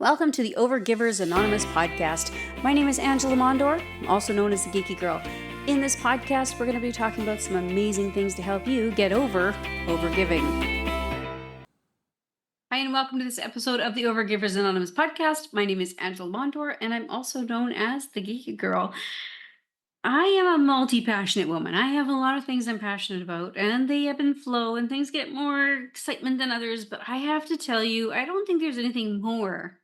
Welcome to the Overgivers Anonymous podcast. My name is Angela Mondor, also known as the Geeky Girl. In this podcast, we're going to be talking about some amazing things to help you get over overgiving. Hi, and welcome to this episode of the Overgivers Anonymous podcast. My name is Angela Mondor, and I'm also known as the Geeky Girl. I am a multi-passionate woman. I have a lot of things I'm passionate about, and they ebb and flow, and things get more excitement than others. But I have to tell you, I don't think there's anything more.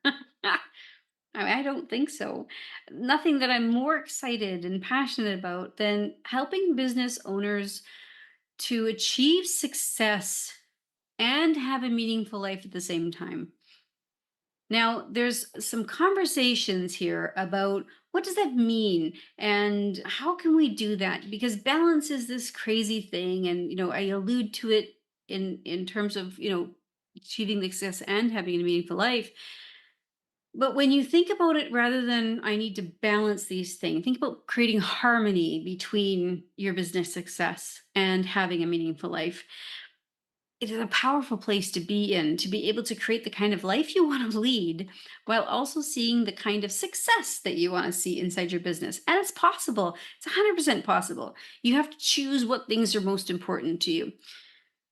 I don't think so. Nothing that I'm more excited and passionate about than helping business owners to achieve success and have a meaningful life at the same time. Now, there's some conversations here about what does that mean and how can we do that? Because balance is this crazy thing, and I allude to it in terms of achieving the success and having a meaningful life. But when you think about it, rather than I need to balance these things, think about creating harmony between your business success and having a meaningful life. It is a powerful place to be in, to be able to create the kind of life you want to lead while also seeing the kind of success that you want to see inside your business. And it's possible, it's 100% possible. You have to choose what things are most important to you.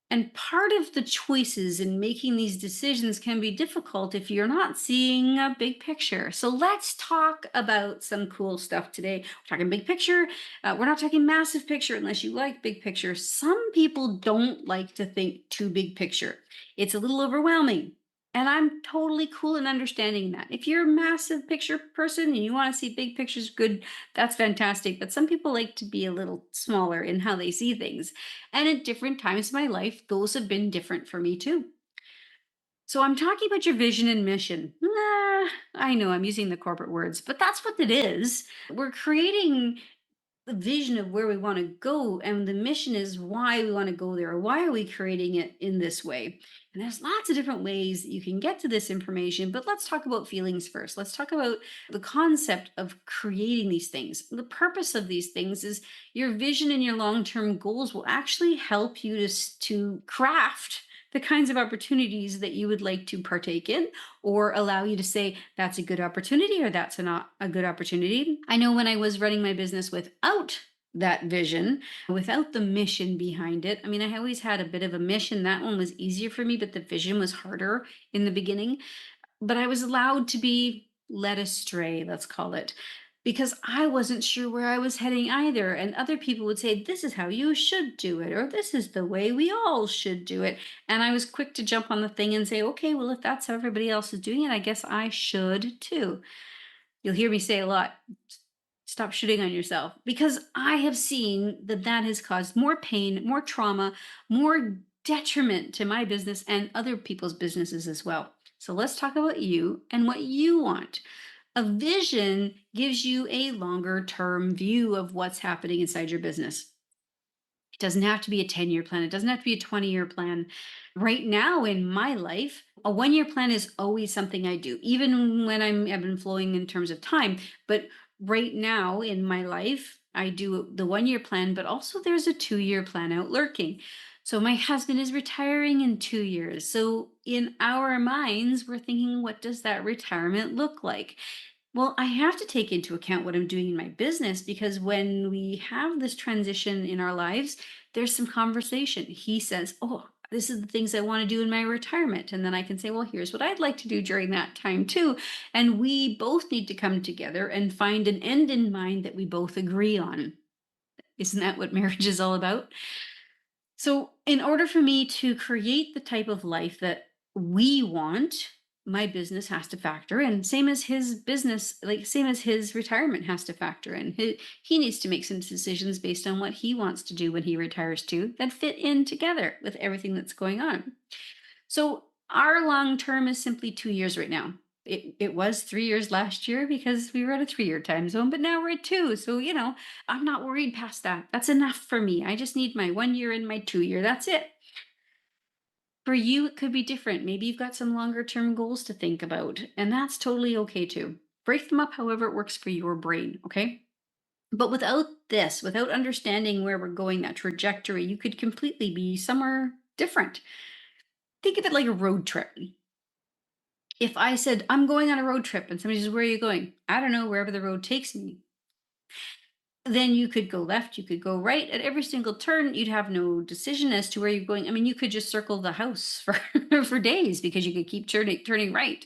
And part of the choices in making these decisions can be difficult if you're not seeing a big picture. So let's talk about some cool stuff today. We're talking big picture. We're not talking massive picture unless you like big picture. Some people don't like to think too big picture. It's a little overwhelming. And I'm totally cool in understanding that. If you're a massive picture person and you want to see big pictures, good, that's fantastic. But some people like to be a little smaller in how they see things. And at different times in my life, those have been different for me too. So I'm talking about your vision and mission. I know I'm using the corporate words, but that's what it is. We're creating the vision of where we want to go, and the mission is why we want to go there. Why are we creating it in this way? And there's lots of different ways that you can get to this information, but let's talk about feelings first. Let's talk about the concept of creating these things. The purpose of these things is your vision and your long-term goals will actually help you to craft the kinds of opportunities that you would like to partake in, or allow you to say that's a good opportunity or that's not a good opportunity. I know when I was running my business without that vision, without the mission behind it, I mean, I always had a bit of a mission. That one was easier for me, but the vision was harder in the beginning. But I was allowed to be led astray, let's call it, because I wasn't sure where I was heading either. And other people would say, this is how you should do it, or this is the way we all should do it. And I was quick to jump on the thing and say, okay, well, if that's how everybody else is doing it, I guess I should too. You'll hear me say a lot, stop shooting on yourself, because I have seen that that has caused more pain, more trauma, more detriment to my business and other people's businesses as well. So let's talk about you and what you want. A vision gives you a longer term view of what's happening inside your business. It doesn't have to be a 10-year plan. It doesn't have to be a 20-year plan. Right now in my life, a 1-year plan is always something I do, even when I'm ebb and flowing in terms of time. But right now in my life, I do the 1-year plan, but also there's a 2-year plan out lurking. So my husband is retiring in 2 years. So in our minds, we're thinking, what does that retirement look like? Well, I have to take into account what I'm doing in my business, because when we have this transition in our lives, there's some conversation. He says, oh, this is the things I want to do in my retirement. And then I can say, well, here's what I'd like to do during that time too. And we both need to come together and find an end in mind that we both agree on. Isn't that what marriage is all about? So, in order for me to create the type of life that we want, my business has to factor in. Same as his business, like same as his retirement has to factor in. He needs to make some decisions based on what he wants to do when he retires too, that fit in together with everything that's going on. So, our long term is simply 2 years right now. It was 3 years last year because we were at a 3-year time zone, but now we're at two. So, I'm not worried past that. That's enough for me. I just need my 1 year and my 2 year. That's it. For you, it could be different. Maybe you've got some longer term goals to think about, and that's totally okay too. Break them up however it works for your brain, okay? But without this, without understanding where we're going, that trajectory, you could completely be somewhere different. Think of it like a road trip. If I said, I'm going on a road trip and somebody says, where are you going? I don't know, wherever the road takes me. Then you could go left, you could go right. At every single turn, you'd have no decision as to where you're going. I mean, you could just circle the house for, for days because you could keep turning right.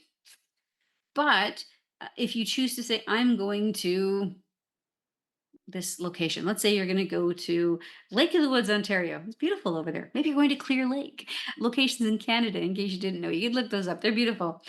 But if you choose to say, I'm going to this location. Let's say you're going to go to Lake of the Woods, Ontario. It's beautiful over there. Maybe you're going to Clear Lake. Locations in Canada, in case you didn't know. You could look those up. They're beautiful.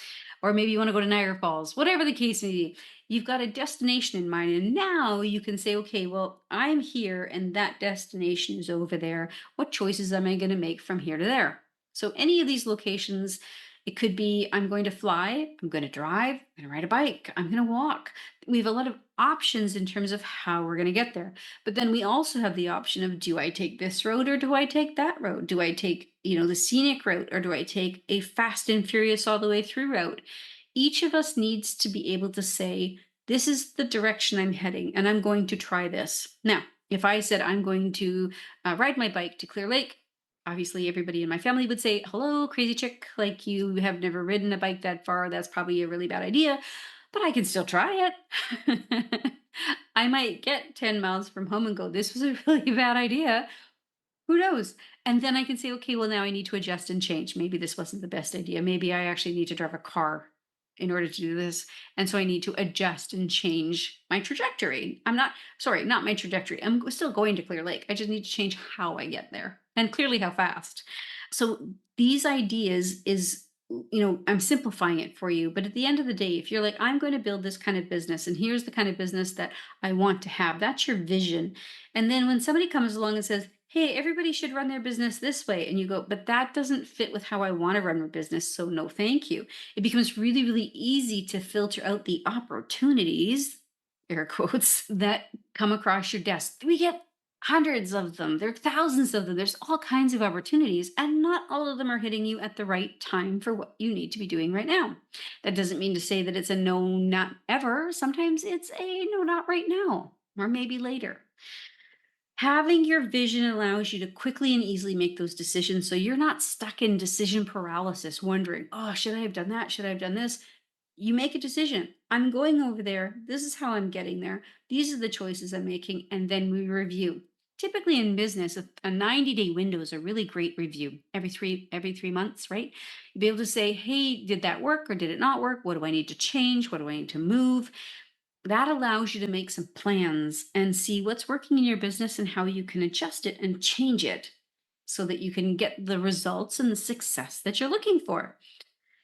Or maybe you want to go to Niagara Falls. Whatever the case may be, you've got a destination in mind. And now you can say, okay, well, I'm here and that destination is over there. What choices am I going to make from here to there? So any of these locations, it could be I'm going to fly, I'm going to drive, I'm going to ride a bike, I'm going to walk. We have a lot of options in terms of how we're going to get there. But then we also have the option of, do I take this road or do I take that road? Do I take, the scenic route, or do I take a fast and furious all the way through route? Each of us needs to be able to say, this is the direction I'm heading and I'm going to try this. Now, if I said I'm going to ride my bike to Clear Lake, obviously everybody in my family would say, hello, crazy chick, like you have never ridden a bike that far. That's probably a really bad idea, but I can still try it. I might get 10 miles from home and go, this was a really bad idea. Who knows? And then I can say, okay, well, now I need to adjust and change. Maybe this wasn't the best idea. Maybe I actually need to drive a car in order to do this. And so I need to adjust and change my trajectory. Not my trajectory. I'm still going to Clear Lake. I just need to change how I get there and clearly how fast. So these ideas is, I'm simplifying it for you. But at the end of the day, if you're like, I'm going to build this kind of business and here's the kind of business that I want to have, that's your vision. And then when somebody comes along and says, hey, everybody should run their business this way, and you go, but that doesn't fit with how I want to run my business. So no, thank you. It becomes really, really easy to filter out the opportunities, air quotes, that come across your desk. We get hundreds of them. There are thousands of them. There's all kinds of opportunities, and not all of them are hitting you at the right time for what you need to be doing right now. That doesn't mean to say that it's a no, not ever. Sometimes it's a no, not right now, or maybe later. Having your vision allows you to quickly and easily make those decisions so you're not stuck in decision paralysis, wondering, oh, should I have done that? Should I have done this? You make a decision. I'm going over there. This is how I'm getting there. These are the choices I'm making. And then we review. Typically in business, a 90-day window is a really great review every 3 months, right? You'll be able to say, hey, did that work or did it not work? What do I need to change? What do I need to move? That allows you to make some plans and see what's working in your business and how you can adjust it and change it so that you can get the results and the success that you're looking for.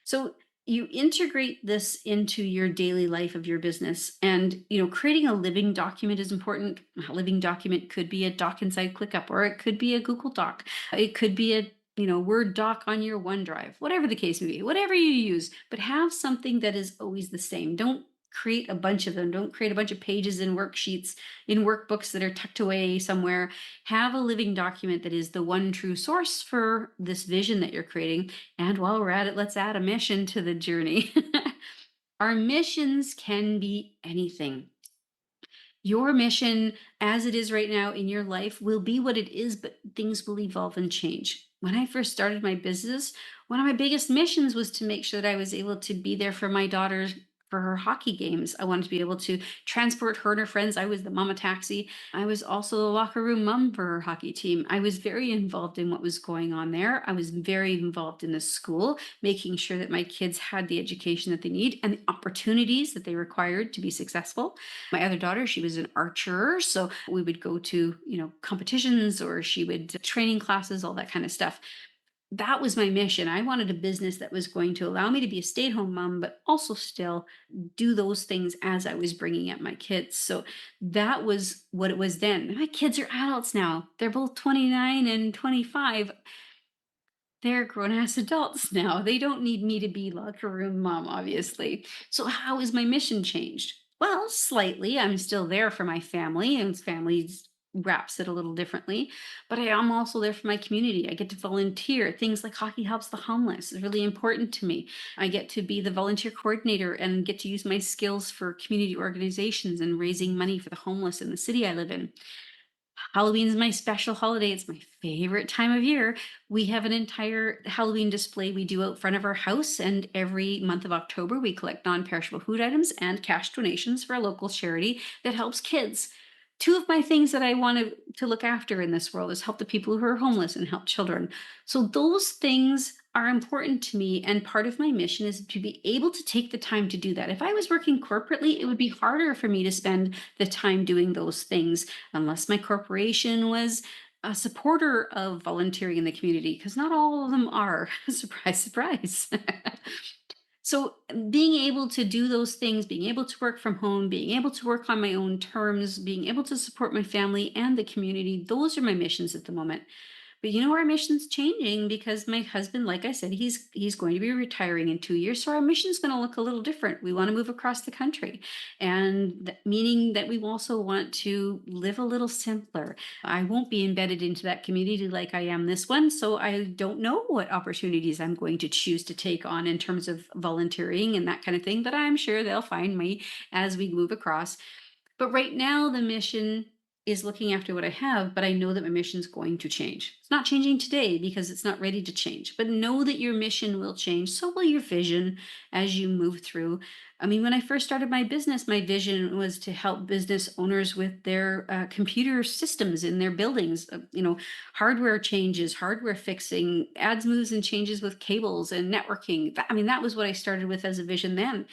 So you integrate this into your daily life of your business, and creating a living document is important. A living document could be a doc inside ClickUp, or it could be a Google Doc. It could be a Word doc on your OneDrive, whatever the case may be, whatever you use, but have something that is always the same. Don't create a bunch of them. Don't create a bunch of pages in worksheets, in workbooks that are tucked away somewhere. Have a living document that is the one true source for this vision that you're creating. And while we're at it, let's add a mission to the journey. Our missions can be anything. Your mission, as it is right now in your life, will be what it is, but things will evolve and change. When I first started my business, one of my biggest missions was to make sure that I was able to be there for my daughter for her hockey games. I wanted to be able to transport her and her friends. I was the mama taxi. I was also the locker room mom for her hockey team. I was very involved in what was going on there. I was very involved in the school, making sure that my kids had the education that they need and the opportunities that they required to be successful. My other daughter, she was an archer, so we would go to, competitions, or she would training classes, all that kind of stuff. That was my mission. I wanted a business that was going to allow me to be a stay-at-home mom, but also still do those things as I was bringing up my kids. So that was what it was then. My kids are adults now. They're both 29 and 25. They're grown ass adults now. They don't need me to be locker room mom, obviously. So, how is my mission changed? Well, slightly. I'm still there for my family, and families wraps it a little differently. But I am also there for my community. I get to volunteer. Things like Hockey Helps the Homeless is really important to me. I get to be the volunteer coordinator and get to use my skills for community organizations and raising money for the homeless in the city I live in. Halloween's my special holiday. It's my favorite time of year. We have an entire Halloween display we do out front of our house. And every month of October, we collect non perishable food items and cash donations for a local charity that helps kids. Two of my things that I want to look after in this world is help the people who are homeless and help children. So those things are important to me. And part of my mission is to be able to take the time to do that. If I was working corporately, it would be harder for me to spend the time doing those things unless my corporation was a supporter of volunteering in the community, because not all of them are. Surprise, surprise. So, being able to do those things, being able to work from home, being able to work on my own terms, being able to support my family and the community, those are my missions at the moment. But our mission's changing because my husband, like I said, he's going to be retiring in 2 years. So our mission's going to look a little different. We want to move across the country, and meaning that we also want to live a little simpler. I won't be embedded into that community like I am this one. So I don't know what opportunities I'm going to choose to take on in terms of volunteering and that kind of thing. But I'm sure they'll find me as we move across. But right now, the mission is looking after what I have, but I know that my mission is going to change. It's not changing today because it's not ready to change, but know that your mission will change. So will your vision as you move through. I mean, when I first started my business, my vision was to help business owners with their computer systems in their buildings, hardware changes, hardware fixing, adds, moves, and changes with cables and networking. That was what I started with as a vision then.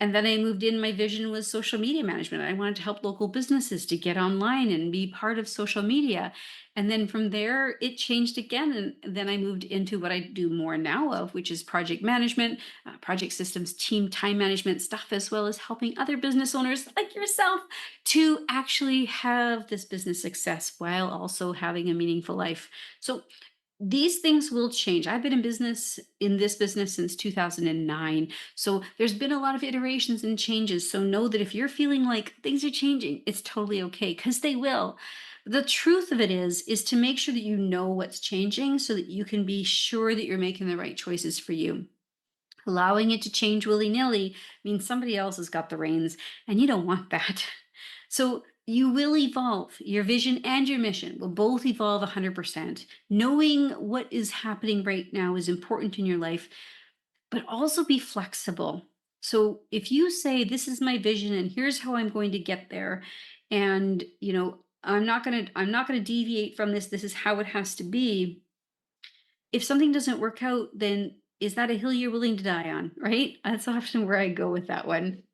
And then I moved in, my vision was social media management. I wanted to help local businesses to get online and be part of social media. And then from there, it changed again. And then I moved into what I do more now of, which is project management, project systems, team time management stuff, as well as helping other business owners like yourself to actually have this business success while also having a meaningful life. So these things will change. I've been in this business since 2009. So there's been a lot of iterations and changes. So know that if you're feeling like things are changing, it's totally okay, because they will. The truth of it is to make sure that you know what's changing so that you can be sure that you're making the right choices for you. Allowing it to change willy-nilly means somebody else has got the reins, and you don't want that. So you will evolve. Your vision and your mission will both evolve 100%. Knowing what is happening right now is important in your life, but also be flexible. So if you say, this is my vision and here's how I'm going to get there, and I'm not going to deviate from this. This is how it has to be. If something doesn't work out, then is that a hill you're willing to die on, right? That's often where I go with that one.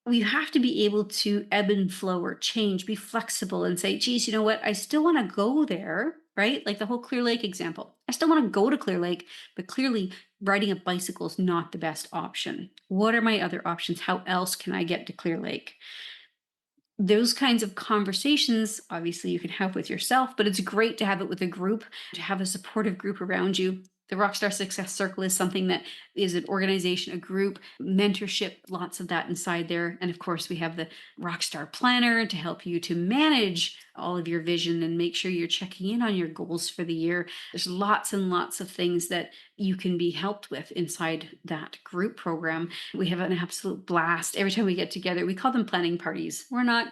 We have to be able to ebb and flow or change, be flexible and say, geez, you know what? I still want to go there, right? Like the whole Clear Lake example. I still want to go to Clear Lake, but clearly riding a bicycle is not the best option. What are my other options? How else can I get to Clear Lake? Those kinds of conversations, obviously, you can have with yourself, but it's great to have it with a group, to have a supportive group around you. The Rockstar Success Circle is something that is an organization, a group, mentorship, lots of that inside there. And of course, we have the Rockstar Planner to help you to manage all of your vision and make sure you're checking in on your goals for the year. There's lots and lots of things that you can be helped with inside that group program. We have an absolute blast every time we get together. We call them planning parties. We're not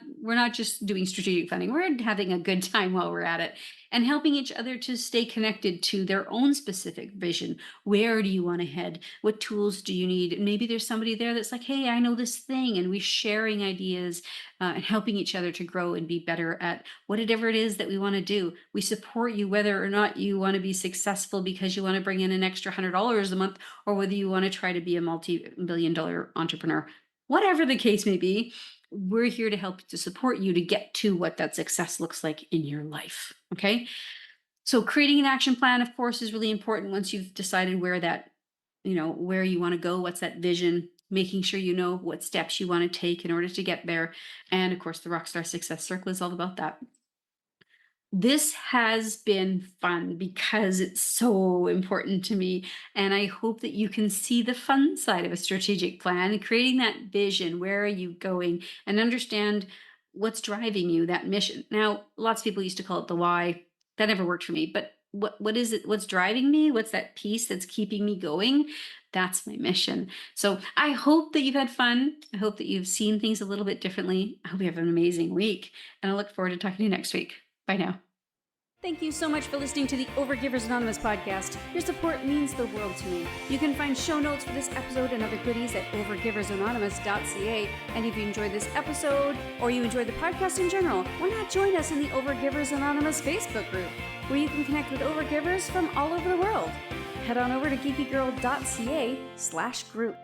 just doing strategic planning. We're having a good time while we're at it and helping each other to stay connected to their own specific vision. Where do you want to head? What tools do you need? And maybe there's somebody there that's like, hey, I know this thing, and we're sharing ideas and helping each other to grow and be better at whatever it is that we want to do. We support you whether or not you want to be successful because you want to bring in an extra $100 a month, or whether you want to try to be a multi-billion dollar entrepreneur. Whatever the case may be, we're here to help to support you to get to what that success looks like in your life. Okay. So creating an action plan, of course, is really important once you've decided where you want to go, what's that vision, making sure you know what steps you want to take in order to get there. And of course, the Rockstar Success Circle is all about that. This has been fun because it's so important to me. And I hope that you can see the fun side of a strategic plan, creating that vision. Where are you going? And understand what's driving you, that mission. Now, lots of people used to call it the why. That never worked for me. But what is it? What's driving me? What's that piece that's keeping me going? That's my mission. So I hope that you've had fun. I hope that you've seen things a little bit differently. I hope you have an amazing week, and I look forward to talking to you next week. Bye now. Thank you so much for listening to the Overgivers Anonymous podcast. Your support means the world to me. You can find show notes for this episode and other goodies at overgiversanonymous.ca. And if you enjoyed this episode or you enjoyed the podcast in general, why not join us in the Overgivers Anonymous Facebook group, where you can connect with overgivers from all over the world. Head on over to geekygirl.ca/group.